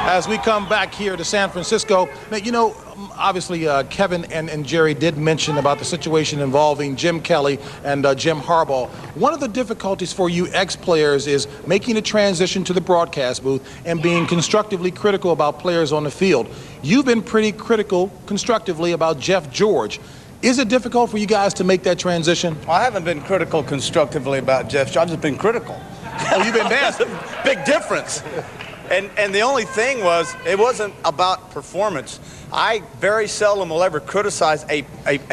as we come back here to San Francisco. Now, you know, obviously Kevin and Jerry did mention about the situation involving Jim Kelly and Jim Harbaugh. One of the difficulties for you ex-players is making a transition to the broadcast booth and being constructively critical about players on the field. You've been pretty critical constructively about Jeff George. Is it difficult for you guys to make that transition? Well, I haven't been critical constructively about Jeff George. I've just been critical. Oh, you've been nasty. Big difference. And the only thing was, it wasn't about performance. I very seldom will ever criticize a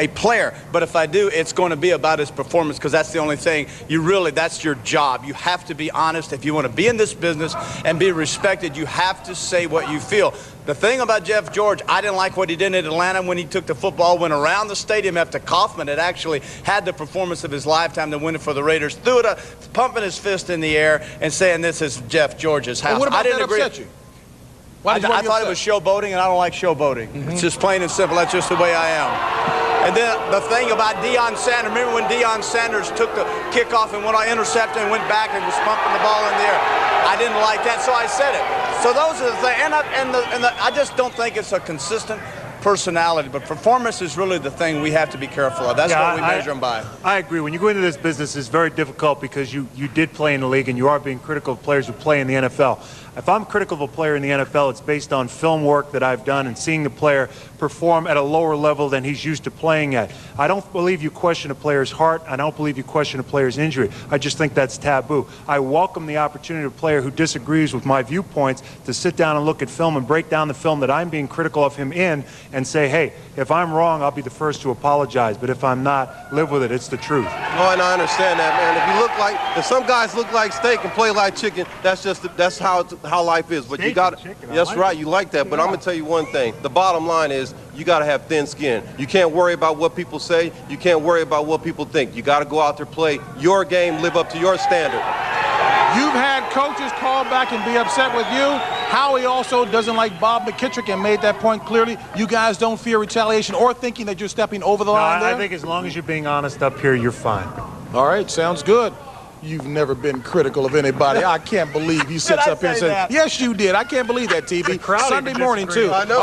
player, but if I do, it's going to be about his performance, because that's the only thing that's your job. You have to be honest. If you want to be in this business and be respected, you have to say what you feel. The thing about Jeff George, I didn't like what he did in Atlanta when he took the football, went around the stadium after Kaufman had actually had the performance of his lifetime to win it for the Raiders, threw it, pumping his fist in the air and saying this is Jeff George's house. Well, what about I didn't agree. Upset you? I thought it was showboating, and I don't like showboating. It's just plain and simple. That's just the way I am. And then the thing about Deion Sanders, remember when Deion Sanders took the kickoff and went on interceptor and went back and was pumping the ball in the air? I didn't like that, so I said it. So those are the things. And I just don't think it's a consistent personality, but performance is really the thing we have to be careful of. That's what we measure them by. I agree. When you go into this business, it's very difficult because you did play in the league and you are being critical of players who play in the NFL. If I'm critical of a player in the NFL, it's based on film work that I've done and seeing the player perform at a lower level than he's used to playing at. I don't believe you question a player's heart. I don't believe you question a player's injury. I just think that's taboo. I welcome the opportunity of a player who disagrees with my viewpoints to sit down and look at film and break down the film that I'm being critical of him in and say, hey, if I'm wrong, I'll be the first to apologize. But if I'm not, live with it. It's the truth. Oh, and I understand that, man. If some guys look like steak and play like chicken, that's how life is. But you got to, that's right, you like that. But I'm going to tell you one thing. The bottom line is you got to have thin skin. You can't worry about what people say. You can't worry about what people think. You got to go out there, play your game, live up to your standard. You've had coaches call back and be upset with you. Howie also doesn't like Bob McKittrick and made that point clearly. You guys don't fear retaliation or thinking that you're stepping over the line there? I think as long as you're being honest up here, you're fine. All right, sounds good. You've never been critical of anybody. I can't believe he sits up here and says, yes, you did. I can't believe that, TV. Sunday morning, too. I know.